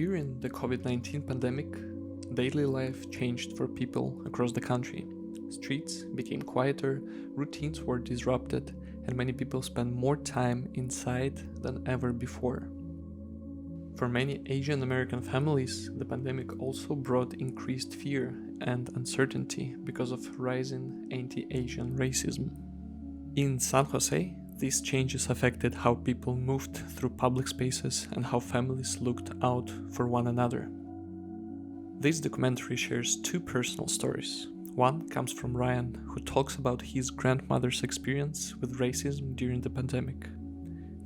During the COVID-19 pandemic, daily life changed for people across the country. Streets became quieter, routines were disrupted, and many people spent more time inside than ever before. For many Asian American families, the pandemic also brought increased fear and uncertainty because of rising anti-Asian racism. In San Jose, these changes affected how people moved through public spaces and how families looked out for one another. This documentary shares two personal stories. One comes from Ryan, who talks about his grandmother's experience with racism during the pandemic.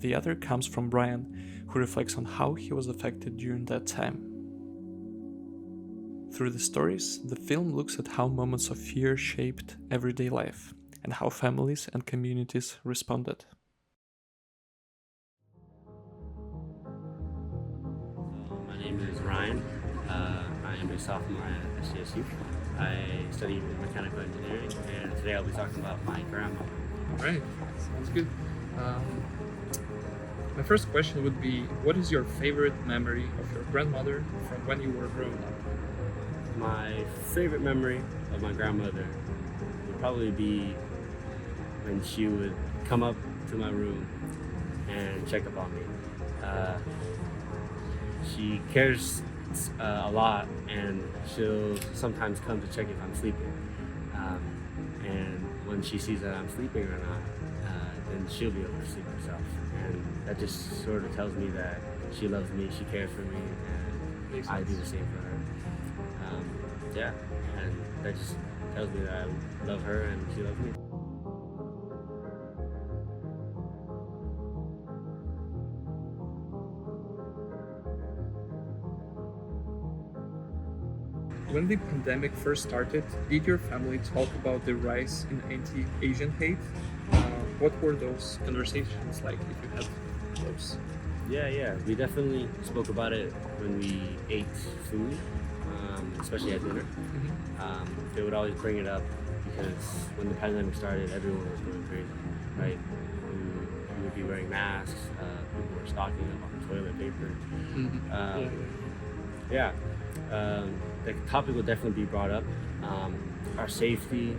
The other comes from Brian, who reflects on how he was affected during that time. Through the stories, the film looks at how moments of fear shaped everyday life and how families and communities responded. My name is Ryan. I am a sophomore at SCSU. I study mechanical engineering, and today I'll be talking about my grandma. Right, sounds good. My first question would be, what is your favorite memory of your grandmother from when you were growing up? My favorite memory of my grandmother would probably be when she would come up to my room and check up on me. She cares a lot, and she'll sometimes come to check if I'm sleeping. And when she sees that I'm sleeping or not, then she'll be able to sleep herself. And that just sort of tells me that she loves me, she cares for me, and I do the same for her. And that just tells me that I love her and she loves me. When the pandemic first started, did your family talk about the rise in anti-Asian hate? What were those conversations like, if you had those? Yeah, we definitely spoke about it when we ate food, especially at dinner. They would always bring it up because when the pandemic started, everyone was going crazy, right? We would be wearing masks, people were stocking up on toilet paper. The topic will definitely be brought up. Our safety,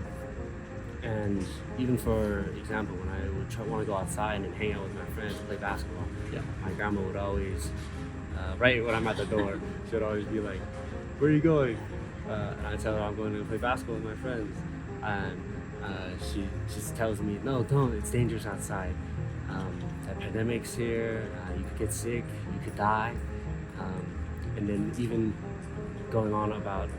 and even for example, when I would want to go outside and hang out with my friends and play basketball, my grandma would always, right when I'm at the door, she would always be like, "Where are you going?" And I tell her I'm going to play basketball with my friends, and she just tells me, "No, don't. It's dangerous outside. The pandemic's here. You could get sick. You could die." And then even going on about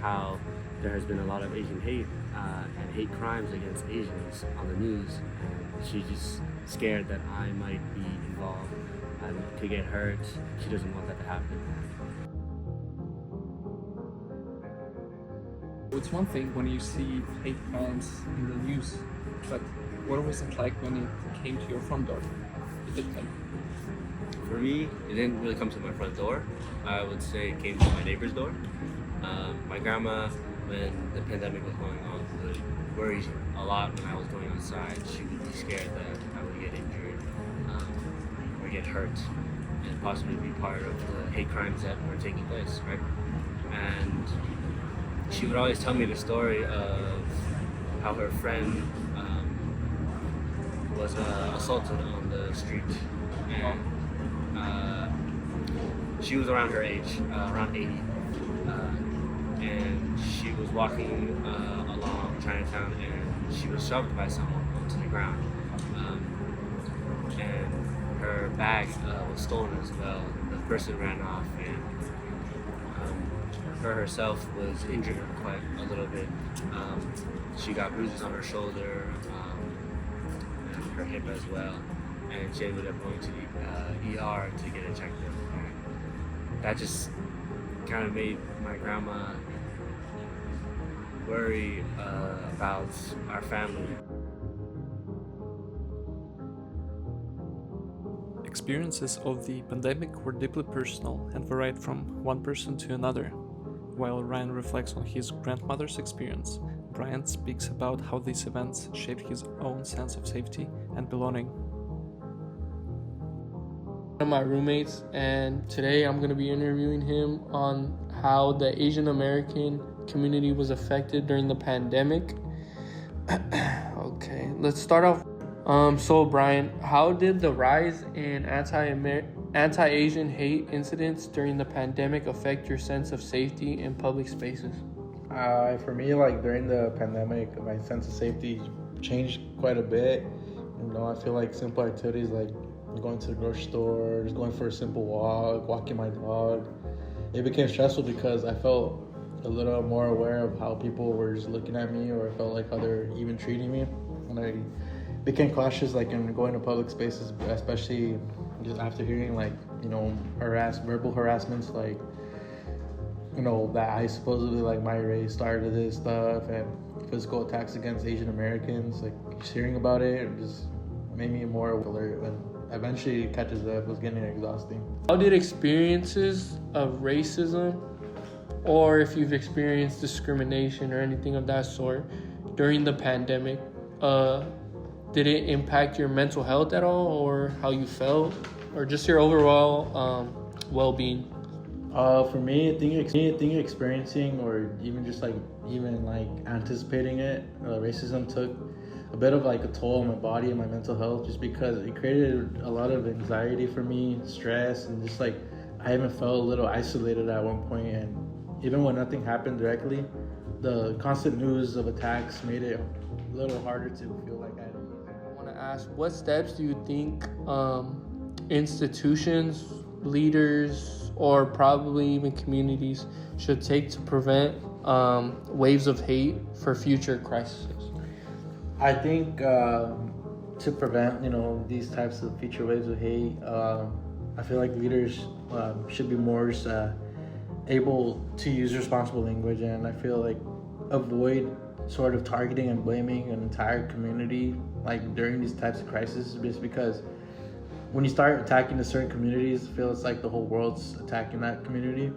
how there has been a lot of Asian hate and hate crimes against Asians on the news, and she's just scared that I might be involved and could get hurt. She doesn't want that to happen. It's one thing when you see hate crimes in the news, but what was it like when it came to your front door? For me, it didn't really come to my front door. I would say it came to my neighbor's door. My grandma, when the pandemic was going on, would worry a lot when I was going outside. She would be scared that I would get injured or get hurt and possibly be part of the hate crimes that were taking place, right? And she would always tell me the story of how her friend was assaulted on the street. And she was around her age, around 80, and she was walking along Chinatown, and she was shoved by someone onto the ground, and her bag was stolen as well. The person ran off, and her herself was injured quite a little bit. She got bruises on her shoulder and her hip as well, and she ended up going to the ER to get it checked out. That just kind of made my grandma worry about our family. Experiences of the pandemic were deeply personal and varied from one person to another. While Ryan reflects on his grandmother's experience, Brian speaks about how these events shaped his own sense of safety and belonging. One of my roommates, and today I'm going to be interviewing him on how the Asian American community was affected during the pandemic. Okay, let's start off. So Brian, how did the rise in anti-Asian hate incidents during the pandemic affect your sense of safety in public spaces? For me, like during the pandemic, my sense of safety changed quite a bit. I feel like simple activities like going to the grocery store, just going for a simple walk, walking my dog, it became stressful because I felt a little more aware of how people were just looking at me, or I felt like how they're even treating me. And I became cautious, like in going to public spaces, especially just after hearing verbal harassments, like that I supposedly like my race started this stuff, and physical attacks against Asian Americans. Like just hearing about it just made me more alert, and eventually it catches up. It was getting exhausting. How did experiences of racism, or if you've experienced discrimination or anything of that sort during the pandemic, did it impact your mental health at all, or how you felt, or just your overall well-being? For me, I think experiencing or even anticipating it, racism took a bit of like a toll on my body and my mental health, just because it created a lot of anxiety for me, stress, and just like I even felt a little isolated at one point. And even when nothing happened directly, the constant news of attacks made it a little harder to feel like I want to ask, what steps do you think institutions, leaders, or probably even communities should take to prevent waves of hate for future crises? I think to prevent, these types of future waves of hate, I feel like leaders should be more able to use responsible language, and I feel like avoid sort of targeting and blaming an entire community like during these types of crises, just because when you start attacking the certain communities, it feels like the whole world's attacking that community.